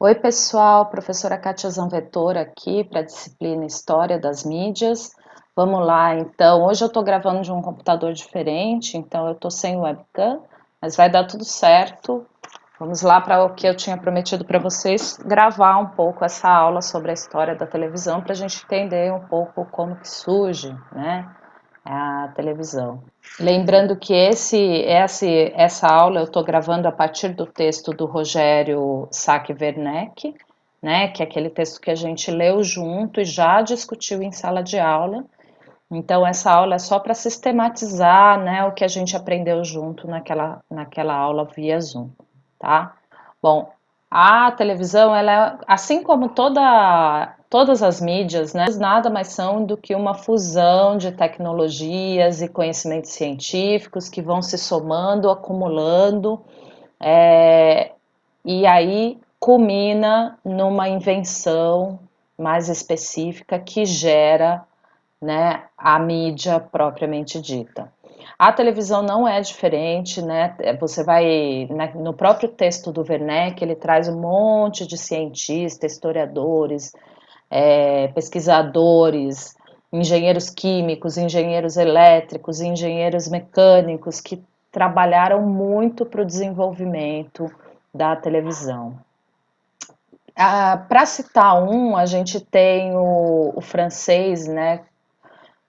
Oi, pessoal, professora Kátia Zanvettora aqui para a disciplina História das Mídias. Vamos lá, então. Hoje eu estou gravando de um computador diferente, então eu estou sem webcam, mas vai dar tudo certo. Vamos lá para o que eu tinha prometido para vocês, gravar um pouco essa aula sobre a história da televisão para a gente entender um pouco como que surge, né, a televisão. Lembrando que essa aula eu estou gravando a partir do texto do Rogério Sacchi Werneck, né, que é aquele texto que a gente leu junto e já discutiu em sala de aula. Então, essa aula é só para sistematizar, né, o que a gente aprendeu junto naquela aula via Zoom, tá? Bom, a televisão, ela é, assim como todas as mídias, né, nada mais são do que uma fusão de tecnologias e conhecimentos científicos que vão se somando, acumulando, é, e aí culmina numa invenção mais específica que gera, né, a mídia propriamente dita. A televisão não é diferente, né? Você vai no próprio texto do Werneck, ele traz um monte de cientistas, historiadores, pesquisadores, engenheiros químicos, engenheiros elétricos, engenheiros mecânicos que trabalharam muito para o desenvolvimento da televisão. Para citar um, a gente tem o francês, né,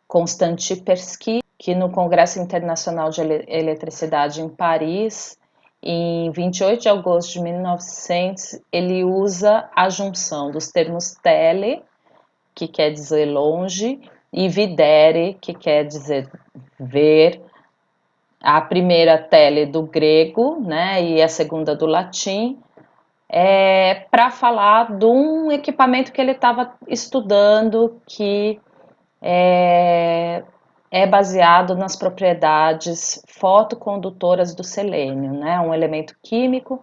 Constantin Persky, que no Congresso Internacional de Eletricidade em Paris, em 28 de agosto de 1900, ele usa a junção dos termos tele, que quer dizer longe, e videre, que quer dizer ver. A primeira tele do grego, né, e a segunda do latim, para falar de um equipamento que ele estava estudando que é baseado nas propriedades fotocondutoras do selênio, né? Um elemento químico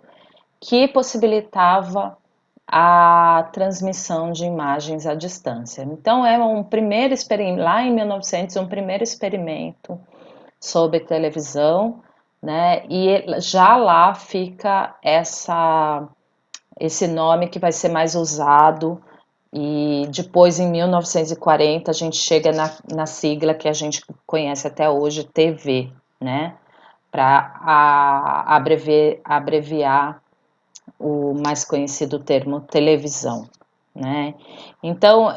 que possibilitava a transmissão de imagens à distância. Então, é um primeiro experimento, lá em 1900, um primeiro experimento sobre televisão, né? E já lá fica esse nome que vai ser mais usado e depois, em 1940, a gente chega na sigla que a gente conhece até hoje, TV, né? Para abreviar o mais conhecido termo televisão, né? Então,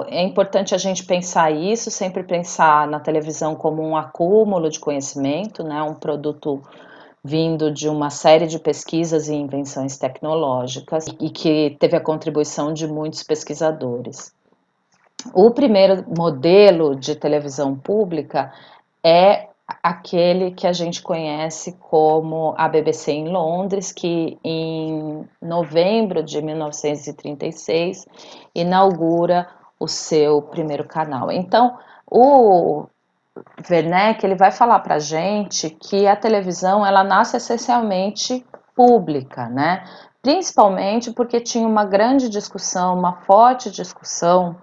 é importante a gente pensar isso, sempre pensar na televisão como um acúmulo de conhecimento, né? Um produto vindo de uma série de pesquisas e invenções tecnológicas e que teve a contribuição de muitos pesquisadores. O primeiro modelo de televisão pública é aquele que a gente conhece como a BBC em Londres, que em novembro de 1936 inaugura o seu primeiro canal. Então, o Werneck, ele vai falar para a gente que a televisão ela nasce essencialmente pública, né? Principalmente porque tinha uma grande discussão, uma forte discussão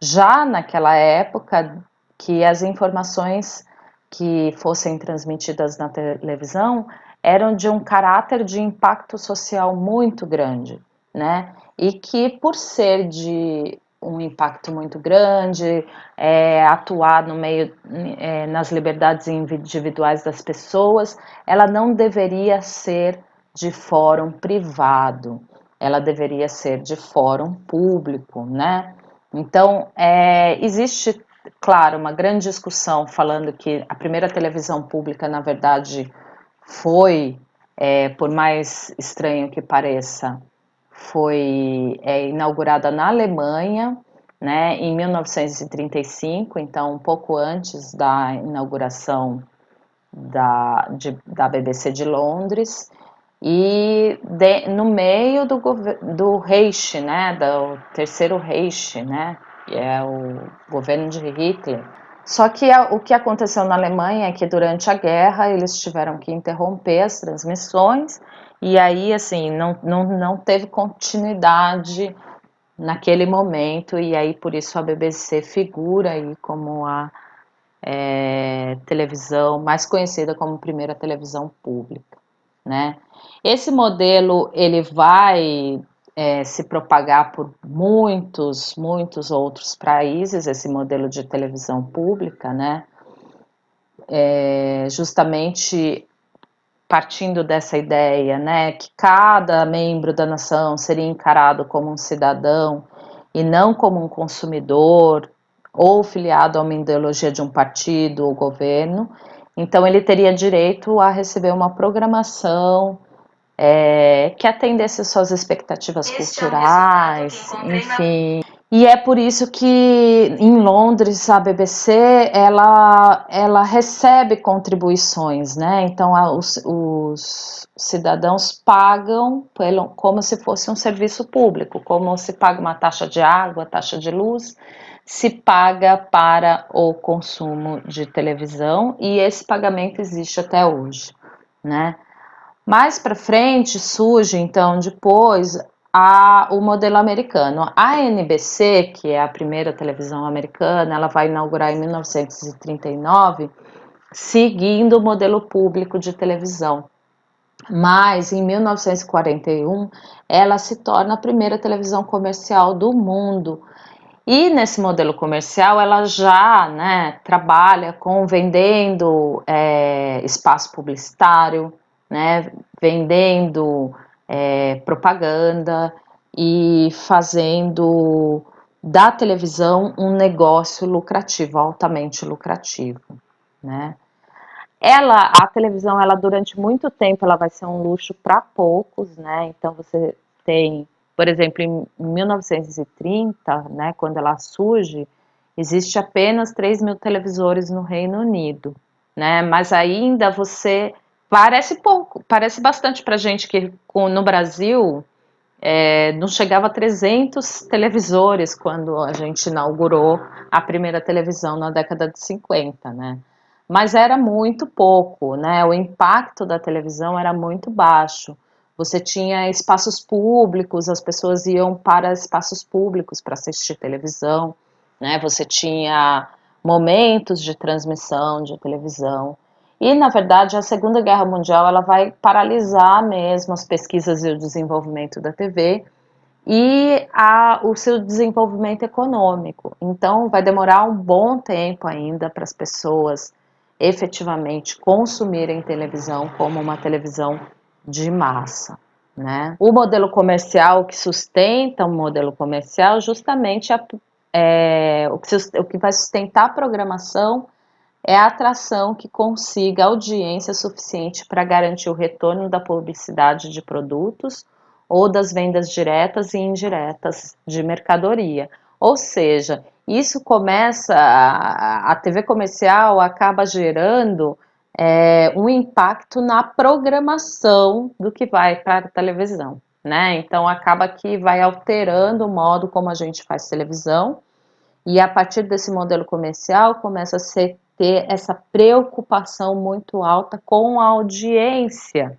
já naquela época que as informações que fossem transmitidas na televisão eram de um caráter de impacto social muito grande, né? E que por ser de um impacto muito grande, atuar no meio, nas liberdades individuais das pessoas, ela não deveria ser de fórum privado, ela deveria ser de fórum público, né? Então, existe, claro, uma grande discussão falando que a primeira televisão pública, na verdade, foi, por mais estranho que pareça, foi inaugurada na Alemanha, né, em 1935, então um pouco antes da inauguração da BBC de Londres, e no meio do Reich, né, do Terceiro Reich, né, que é o governo de Hitler. Só que o que aconteceu na Alemanha é que durante a guerra eles tiveram que interromper as transmissões e aí assim não teve continuidade naquele momento e aí por isso a BBC figura aí como a televisão mais conhecida como primeira televisão pública, né? Esse modelo ele vai se propagar por muitos, muitos outros países, esse modelo de televisão pública, né? Justamente partindo dessa ideia, né, que cada membro da nação seria encarado como um cidadão e não como um consumidor ou filiado a uma ideologia de um partido ou governo, então ele teria direito a receber uma programação que atendesse suas expectativas culturais, enfim. E é por isso que em Londres a BBC ela recebe contribuições, né? Então os cidadãos pagam como se fosse um serviço público, como se paga uma taxa de água, taxa de luz, se paga para o consumo de televisão e esse pagamento existe até hoje, né? Mais para frente surge, então, depois, o modelo americano. A NBC, que é a primeira televisão americana, ela vai inaugurar em 1939, seguindo o modelo público de televisão. Mas, em 1941, ela se torna a primeira televisão comercial do mundo. E nesse modelo comercial, ela já, né, trabalha com vendendo espaço publicitário, né, vendendo propaganda e fazendo da televisão um negócio lucrativo, altamente lucrativo, né. A televisão, ela durante muito tempo, ela vai ser um luxo para poucos, né? Então você tem, por exemplo, em 1930, né, quando ela surge, existe apenas 3.000 televisores no Reino Unido, né? Mas ainda você parece pouco, parece bastante para gente que no Brasil não chegava a 300 televisores quando a gente inaugurou a primeira televisão na década de 50, né? Mas era muito pouco, né? O impacto da televisão era muito baixo. Você tinha espaços públicos, as pessoas iam para espaços públicos para assistir televisão, né? Você tinha momentos de transmissão de televisão. E, na verdade, a Segunda Guerra Mundial ela vai paralisar mesmo as pesquisas e o desenvolvimento da TV e o seu desenvolvimento econômico. Então, vai demorar um bom tempo ainda para as pessoas efetivamente consumirem televisão como uma televisão de massa, né? O modelo comercial, o que sustenta o modelo comercial, justamente o que vai sustentar a programação é a atração que consiga audiência suficiente para garantir o retorno da publicidade de produtos ou das vendas diretas e indiretas de mercadoria. Ou seja, isso começa, a TV comercial acaba gerando um impacto na programação do que vai para a televisão, né? Então acaba que vai alterando o modo como a gente faz televisão e a partir desse modelo comercial começa a ter essa preocupação muito alta com a audiência,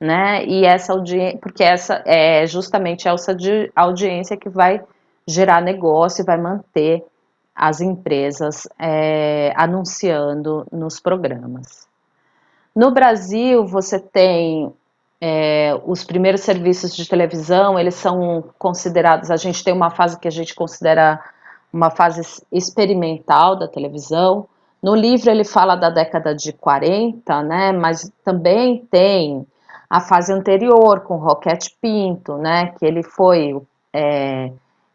né? E essa audiência, porque essa é justamente essa audiência que vai gerar negócio e vai manter as empresas anunciando nos programas. No Brasil, você tem os primeiros serviços de televisão, eles são considerados, a gente tem uma fase que a gente considera uma fase experimental da televisão. No livro ele fala da década de 40, né, mas também tem a fase anterior com Roquete Pinto, né, que ele foi,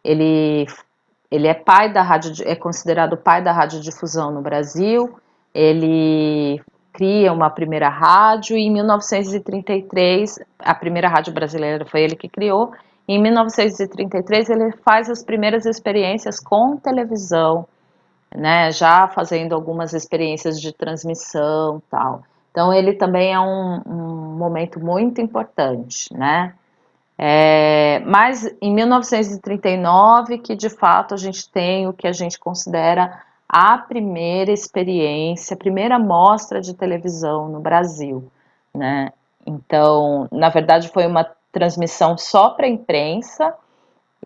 ele, ele é pai da rádio, é considerado o pai da radiodifusão no Brasil, ele cria uma primeira rádio e em 1933, a primeira rádio brasileira foi ele que criou, e em 1933 ele faz as primeiras experiências com televisão, né, já fazendo algumas experiências de transmissão e tal. Então ele também é um momento muito importante, né? Mas em 1939 que de fato a gente tem o que a gente considera a primeira experiência, a primeira mostra de televisão no Brasil, né? Então, na verdade foi uma transmissão só para a imprensa,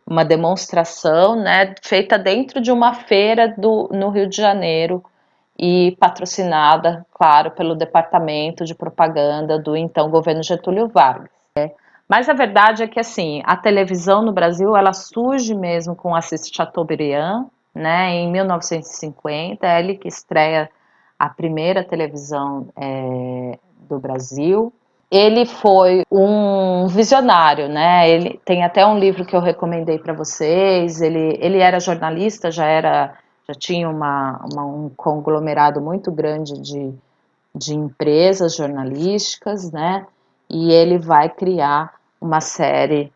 uma demonstração, né, feita dentro de uma feira no Rio de Janeiro e patrocinada, claro, pelo Departamento de Propaganda do então governo Getúlio Vargas. Mas a verdade é que assim, a televisão no Brasil, ela surge mesmo com Assis Chateaubriand, né, em 1950, é ele que estreia a primeira televisão do Brasil. Ele foi um visionário, né? Ele tem até um livro que eu recomendei para vocês. Ele era jornalista, já tinha um conglomerado muito grande de empresas jornalísticas, né? E ele vai criar uma série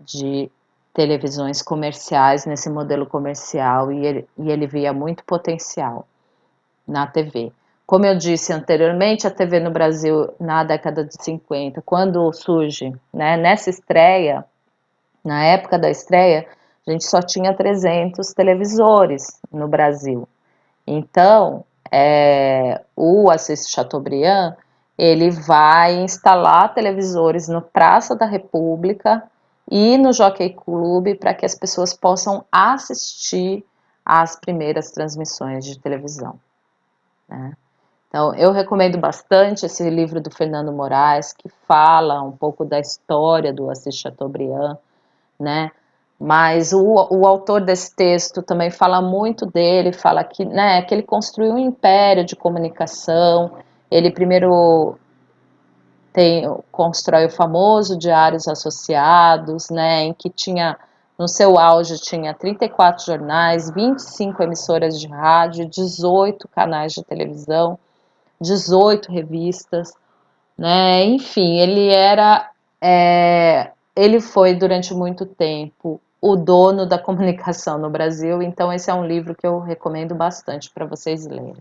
de televisões comerciais nesse modelo comercial e ele via muito potencial na TV. Como eu disse anteriormente, a TV no Brasil, na década de 50, quando surge, né, nessa estreia, na época da estreia, a gente só tinha 300 televisores no Brasil. Então, o Assis Chateaubriand, ele vai instalar televisores no Praça da República e no Jockey Club para que as pessoas possam assistir às primeiras transmissões de televisão, né? Então, eu recomendo bastante esse livro do Fernando Moraes, que fala um pouco da história do Assis Chateaubriand, né? Mas o autor desse texto também fala muito dele, fala que, né, que ele construiu um império de comunicação. Ele primeiro constrói o famoso Diários Associados, né, em que tinha, no seu auge, tinha 34 jornais, 25 emissoras de rádio, 18 canais de televisão, 18 revistas, né? Enfim, ele foi durante muito tempo o dono da comunicação no Brasil, então esse é um livro que eu recomendo bastante para vocês lerem.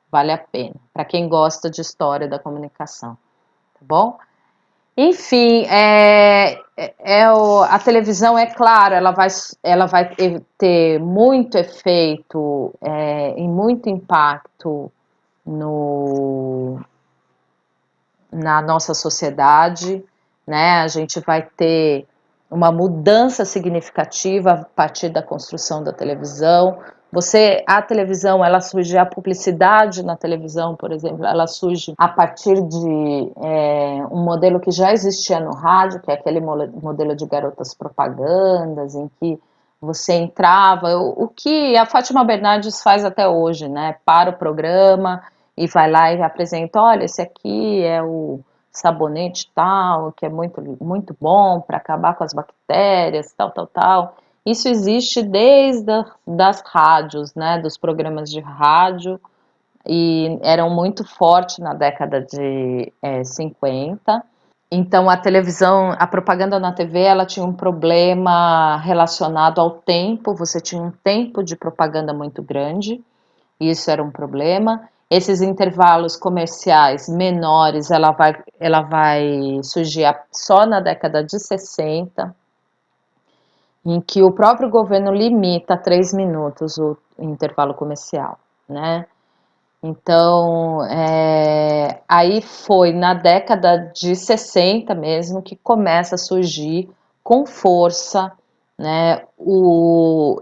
Vale a pena, para quem gosta de história da comunicação, tá bom? Enfim, a televisão, é claro, ela vai ter muito efeito e muito impacto no, na nossa sociedade, né? A gente vai ter uma mudança significativa a partir da construção da televisão. A televisão, ela surge, a publicidade na televisão, por exemplo, ela surge a partir de um modelo que já existia no rádio, que é aquele modelo de garotas propagandas, em que você entrava, o que a Fátima Bernardes faz até hoje, né? Para o programa e vai lá e apresenta, olha, esse aqui é o sabonete tal, que é muito, muito bom para acabar com as bactérias, tal, tal, tal. Isso existe desde das rádios, né, dos programas de rádio, e eram muito fortes na década de 50. Então a televisão, a propaganda na TV, ela tinha um problema relacionado ao tempo, você tinha um tempo de propaganda muito grande, isso era um problema. Esses intervalos comerciais menores, ela vai surgir só na década de 60, em que o próprio governo limita a 3 minutos o intervalo comercial, né? Então, aí foi na década de 60 mesmo que começa a surgir com força, né,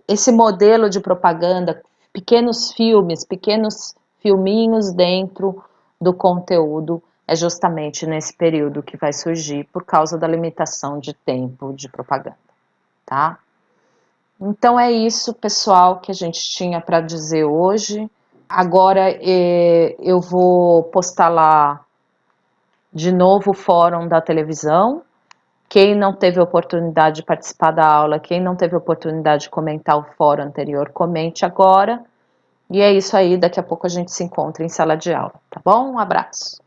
esse modelo de propaganda, pequenos filmes, pequenos filminhos dentro do conteúdo, é justamente nesse período que vai surgir por causa da limitação de tempo de propaganda, tá? Então é isso, pessoal, que a gente tinha para dizer hoje. Agora eu vou postar lá de novo o fórum da televisão. Quem não teve oportunidade de participar da aula, quem não teve oportunidade de comentar o fórum anterior, comente agora. E é isso aí, daqui a pouco a gente se encontra em sala de aula, tá bom? Um abraço.